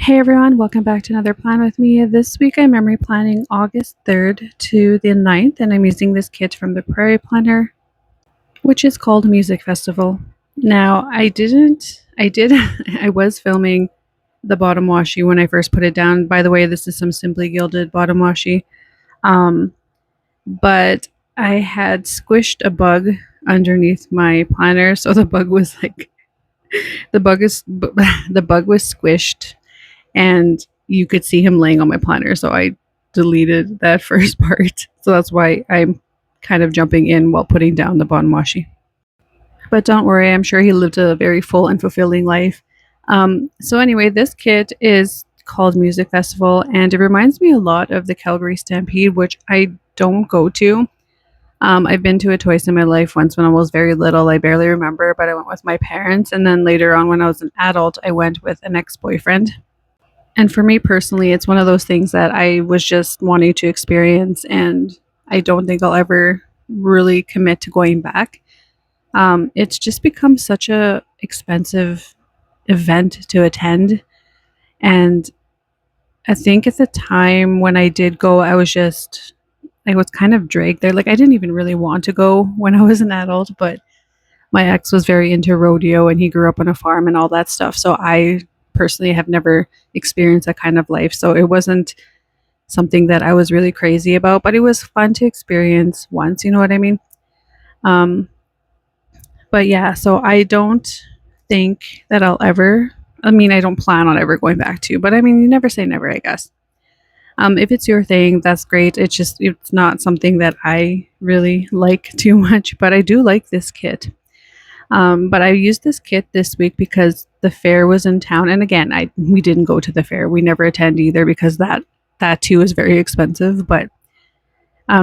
Hey everyone, welcome back to another plan with me. This week I'm memory planning August 3rd to the 9th, and I'm using this kit from the Prairie Planner, which is called Music Festival. Now, I was filming the bottom washi when I first put it down. By the way, this is some Simply Gilded bottom washi. Um, but I had squished a bug underneath my planner, so the bug was like, the bug is, the bug was squished and you could see him laying on my planner. So I deleted that first part. So that's why I'm kind of jumping in while putting down the bottom washi. But don't worry, I'm sure he lived a very full and fulfilling life. So anyway, this kit is called Music Festival, and it reminds me a lot of the Calgary Stampede, which I don't go to. I've been to it twice in my life. Once when I was very little, I barely remember, but I went with my parents, and then later on, when I was an adult, I went with an ex-boyfriend. And for me personally, it's one of those things that I was just wanting to experience, and I don't think I'll ever really commit to going back. It's just become such a expensive event to attend, and I think at the time when I did go, I was kind of dragged there. Like I didn't even really want to go when I was an adult, but my ex was very into rodeo and he grew up on a farm and all that stuff. So I personally have never experienced that kind of life. So it wasn't something that I was really crazy about, but it was fun to experience once, you know what I mean? Um, but yeah, so I don't think that I don't plan on ever going back to, but I mean, you never say never, I guess. If it's your thing, that's great. It's not something that I really like too much, but I do like this kit. But I used this kit this week because the fair was in town, and again, I we didn't go to the fair. We never attend either because that too is very expensive. But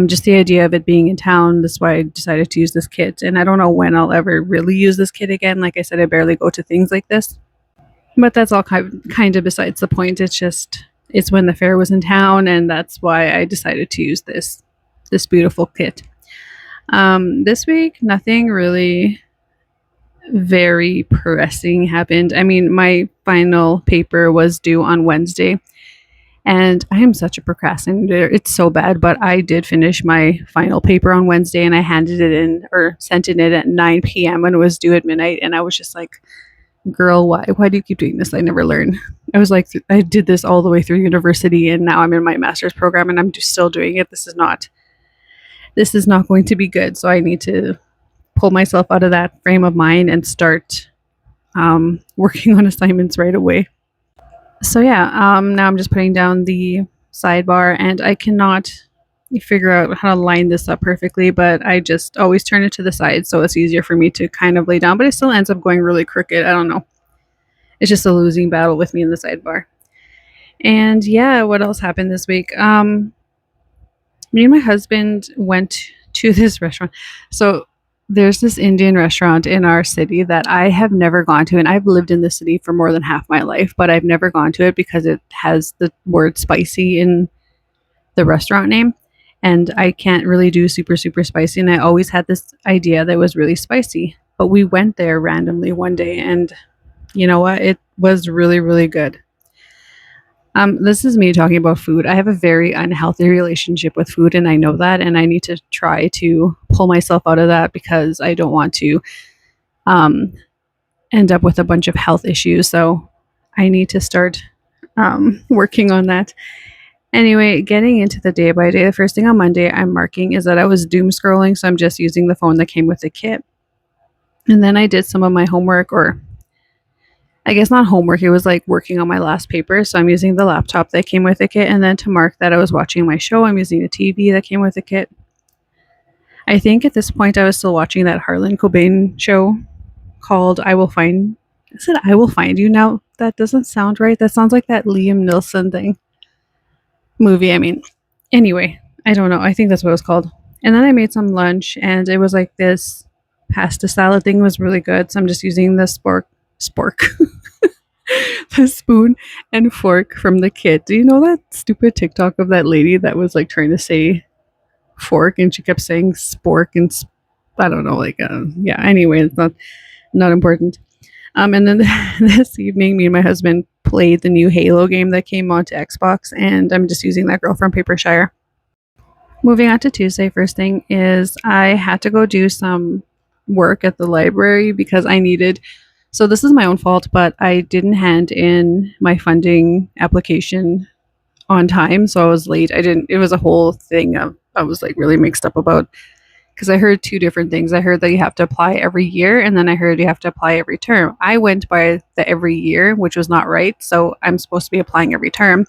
just the idea of it being in town, that's why I decided to use this kit. And I don't know when I'll ever really use this kit again. Like I said, I barely go to things like this. But that's all kind of besides the point. It's when the fair was in town, and that's why I decided to use this beautiful kit. This week, nothing really very pressing happened. I mean, my final paper was due on Wednesday, and I am such a procrastinator. It's so bad, but I did finish my final paper on Wednesday and I handed it in or sent it in at 9 p.m. and it was due at midnight. And I was just like, girl, why? Why do you keep doing this? I never learn. I was like, I did this all the way through university and now I'm in my master's program and I'm just still doing it. This is not going to be good. So I need to pull myself out of that frame of mind and start working on assignments right away. So yeah, now I'm just putting down the sidebar, and I cannot figure out how to line this up perfectly, but I just always turn it to the side so it's easier for me to kind of lay down, but it still ends up going really crooked. I don't know. It's just a losing battle with me in the sidebar. And yeah, what else happened this week? Me and my husband went to this restaurant. So there's this Indian restaurant in our city that I have never gone to, and I've lived in the city for more than half my life, but I've never gone to it because it has the word spicy in the restaurant name, and I can't really do super super spicy, and I always had this idea that it was really spicy. But we went there randomly one day, and you know what? It was really really good. This is me talking about food. I have a very unhealthy relationship with food, and I know that, and I need to try to pull myself out of that because I don't want to um, end up with a bunch of health issues. So I need to start working on that. Anyway, getting into the day by day, the first thing on Monday I'm marking is that I was doom scrolling, so I'm just using the phone that came with the kit. And then I did some of my homework, or I guess not homework, it was like working on my last paper. So I'm using the laptop that came with the kit. And then to mark that I was watching my show, I'm using the TV that came with the kit. I think at this point I was still watching that Harlan Cobain show called I Will Find. I said I Will Find You. Now that doesn't sound right. That sounds like that Liam Neeson thing movie. I mean, anyway, I don't know. I think that's what it was called. And then I made some lunch, and it was like this pasta salad thing was really good. So I'm just using the spork, the spoon and fork from the kit. Do you know that stupid TikTok of that lady that was like trying to say fork and she kept saying spork and I don't know, like yeah. Anyway, it's not important. And then this evening, me and my husband played the new Halo game that came onto Xbox, and I'm just using that girl from Papershire. Moving on to Tuesday, first thing is I had to go do some work at the library because I needed. So this is my own fault, but I didn't hand in my funding application on time, so I was late. I didn't. It was a whole thing. I was like really mixed up about because I heard two different things. I heard that you have to apply every year, and then I heard you have to apply every term. I went by the every year, which was not right. So I'm supposed to be applying every term,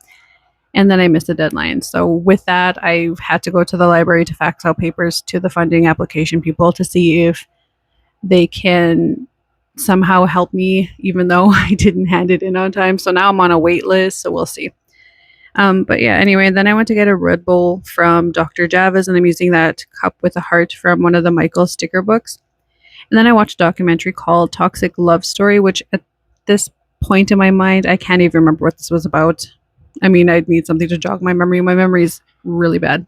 and then I missed the deadline. So with that, I had to go to the library to fax out papers to the funding application people to see if they can somehow help me, even though I didn't hand it in on time. So now I'm on a wait list. So we'll see. But yeah, anyway, then I went to get a Red Bull from Dr. Javis, and I'm using that cup with a heart from one of the Michael sticker books. And then I watched a documentary called Toxic Love Story, which at this point in my mind, I can't even remember what this was about. I mean, I'd need something to jog my memory. My memory is really bad.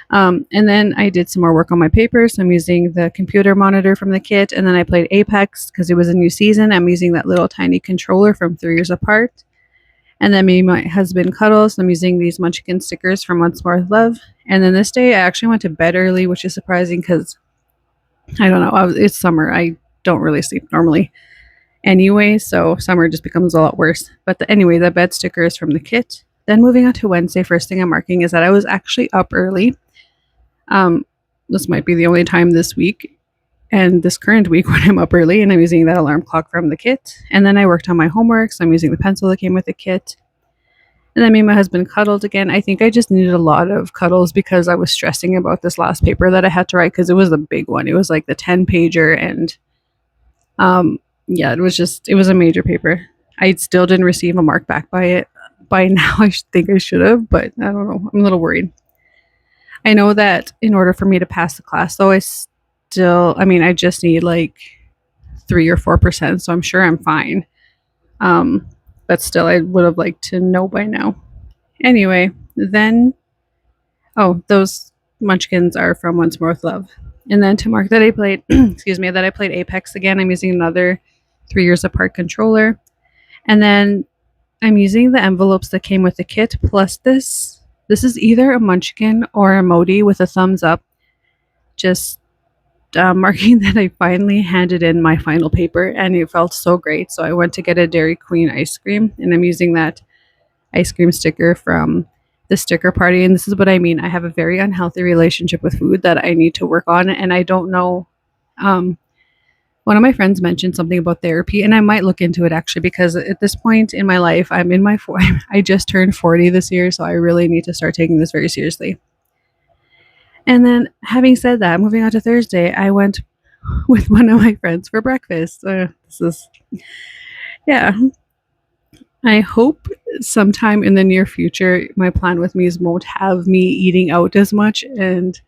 And then I did some more work on my papers. So I'm using the computer monitor from the kit. And then I played Apex because it was a new season. I'm using that little tiny controller from 3 Years Apart. And then me and my husband cuddles. So I'm using these Munchkin stickers from Once More with Love. And then this day I actually went to bed early, which is surprising because I don't know. It's summer. I don't really sleep normally anyway. So summer just becomes a lot worse. But anyway, the bed sticker is from the kit. Then moving on to Wednesday, first thing I'm marking is that I was actually up early. This might be the only time this week and this current week when I'm up early, and I'm using that alarm clock from the kit. And then I worked on my homework, so I'm using the pencil that came with the kit. And then me and my husband cuddled again. I think I just needed a lot of cuddles because I was stressing about this last paper that I had to write because it was a big one. It was like the 10 pager, and yeah, it was a major paper. I still didn't receive a mark back by it. By now, I think I should have, but I don't know. I'm a little worried. I know that in order for me to pass the class, though, I just need like 3 or 4%, so I'm sure I'm fine. But still, I would have liked to know by now. Anyway, then, those munchkins are from Once More with Love. And then to mark that I played, that I played Apex again, I'm using another 3 Years Apart controller. And then I'm using the envelopes that came with the kit, plus this. This is either a munchkin or a emoji with a thumbs up, just marking that I finally handed in my final paper, and it felt so great. So I went to get a Dairy Queen ice cream, and I'm using that ice cream sticker from the sticker party. And this is what I mean. I have a very unhealthy relationship with food that I need to work on, and I don't know. One of my friends mentioned something about therapy, and I might look into it actually because at this point in my life, I just turned 40 this year, so I really need to start taking this very seriously. And then, having said that, moving on to Thursday, I went with one of my friends for breakfast. Yeah. I hope sometime in the near future, my plan with me won't have me eating out as much, and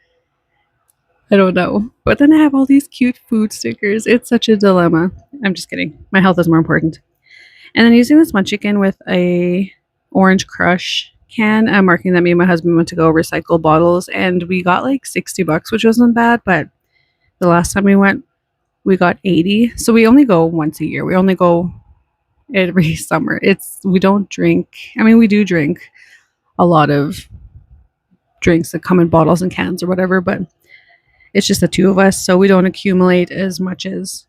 I don't know. But then I have all these cute food stickers. It's such a dilemma. I'm just kidding. My health is more important. And then using this munchkin with a Orange Crush can, I'm marking that me and my husband went to go recycle bottles, and we got like $60, which wasn't bad, but the last time we went, we got 80. So we only go once a year. We only go every summer. We don't drink. I mean, we do drink a lot of drinks that come in bottles and cans or whatever, but it's just the two of us, so we don't accumulate as much as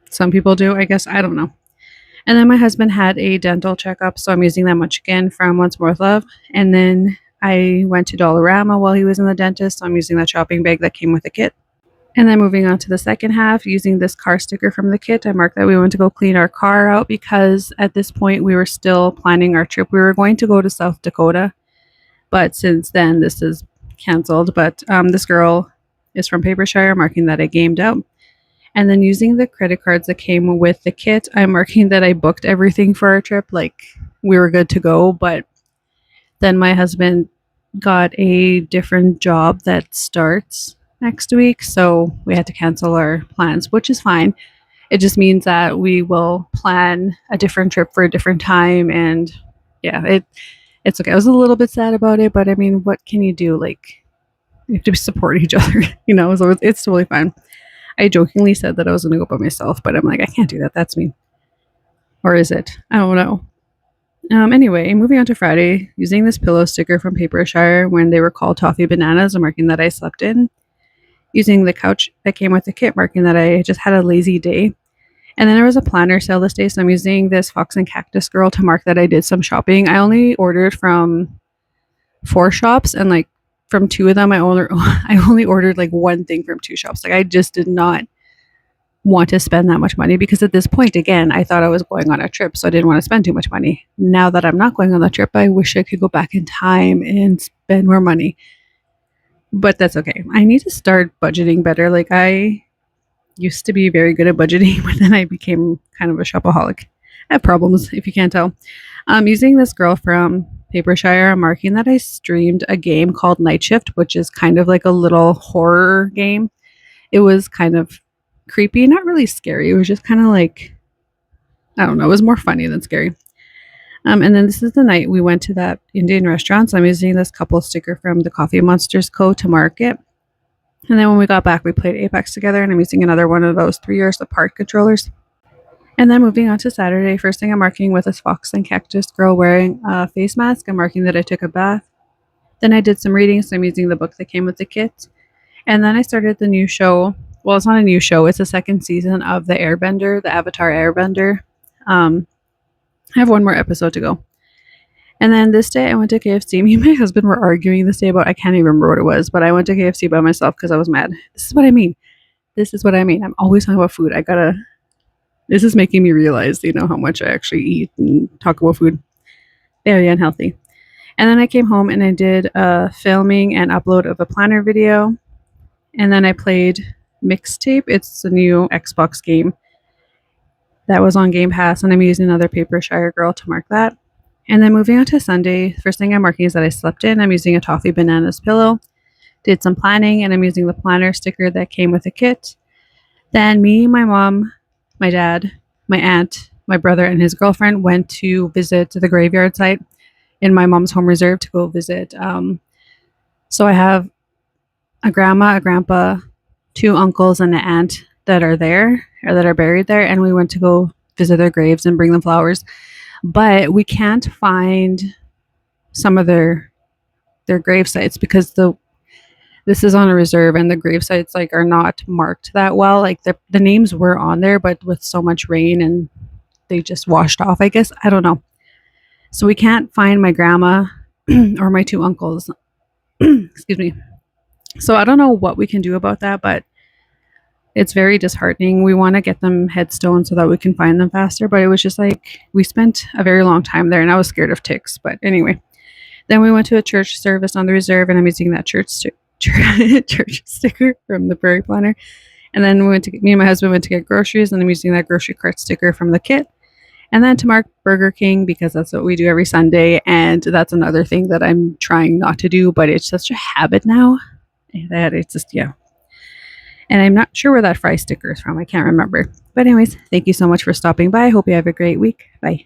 some people do, I guess. I don't know. And then my husband had a dental checkup, so I'm using that much again from Once More with Love. And then I went to Dollarama while he was in the dentist, so I'm using that shopping bag that came with the kit. And then moving on to the second half, using this car sticker from the kit, I marked that we went to go clean our car out because at this point we were still planning our trip. We were going to go to South Dakota, but since then this is canceled. But this girl is from Papershire, marking that I gamed out. And then using the credit cards that came with the kit, I'm marking that I booked everything for our trip. Like we were good to go, but then my husband got a different job that starts next week, so we had to cancel our plans, which is fine. It just means that we will plan a different trip for a different time, and yeah, it's okay. I was a little bit sad about it, but I mean, what can you do? Like, you have to support each other, so it's totally fine. I jokingly said that I was going to go by myself, but I'm like, I can't do that. That's mean. Or is it? I don't know. Anyway, moving on to Friday, using this pillow sticker from Papershire when they were called toffee bananas, marking that I slept in. Using the couch that came with the kit, marking that I just had a lazy day. And then there was a planner sale this day, so I'm using this Fox and Cactus Girl to mark that I did some shopping. I only ordered from 4 shops, and like from 2 of them, I only ordered like one thing from 2 shops. Like I just did not want to spend that much money because at this point, again, I thought I was going on a trip, so I didn't want to spend too much money. Now that I'm not going on the trip, I wish I could go back in time and spend more money. But that's okay. I need to start budgeting better. Like I used to be very good at budgeting, but then I became kind of a shopaholic. I have problems, if you can't tell. I'm using this girl from Papershire. I'm marking that I streamed a game called Night Shift, which is kind of like a little horror game. It was kind of creepy, not really scary. It was just kind of like, I don't know, it was more funny than scary. And then this is the night we went to that Indian restaurant. So I'm using this couple sticker from the Coffee Monsters Co. to mark it. And then when we got back, we played Apex together, and I'm using another one of those 3 years apart controllers. And then moving on to Saturday, first thing I'm marking with this Fox and Cactus Girl wearing a face mask. I'm marking that I took a bath. Then I did some reading, so I'm using the book that came with the kit. And then I started the new show. Well, it's not a new show. It's the second season of the Airbender, the Avatar Airbender. I have one more episode to go. And then this day I went to KFC. Me and my husband were arguing this day about, I can't even remember what it was, but I went to KFC by myself because I was mad. This is what I mean. I'm always talking about food. This is making me realize, how much I actually eat and talk about food. Very unhealthy. And then I came home and I did a filming and upload of a planner video. And then I played Mixtape. It's a new Xbox game that was on Game Pass, and I'm using another Papershire Girl to mark that. And then moving on to Sunday, first thing I'm marking is that I slept in. I'm using a Toffee Bananas pillow. Did some planning, and I'm using the planner sticker that came with the kit. Then me, my mom, my dad, my aunt, my brother, and his girlfriend went to visit the graveyard site in my mom's home reserve to go visit. So I have a grandma, a grandpa, 2 uncles, and an aunt that are there, or that are buried there, and we went to go visit their graves and bring them flowers. But we can't find some of their grave sites because this is on a reserve, and the grave sites are not marked that well. Like the names were on there, but with so much rain and they just washed off, I guess. I don't know. So we can't find my grandma or my 2 uncles. Excuse me. So I don't know what we can do about that, but it's very disheartening. We want to get them headstones so that we can find them faster, but it was just we spent a very long time there, and I was scared of ticks. But anyway, then we went to a church service on the reserve, and I'm using that church sticker from the Prairie Planner. And then me and my husband went to get groceries, and I'm using that grocery cart sticker from the kit. And then to mark Burger King, because that's what we do every Sunday, and that's another thing that I'm trying not to do, but it's such a habit now that it's just, yeah. And I'm not sure where that fry sticker is from. I can't remember. But anyways, thank you so much for stopping by. I hope you have a great week. Bye.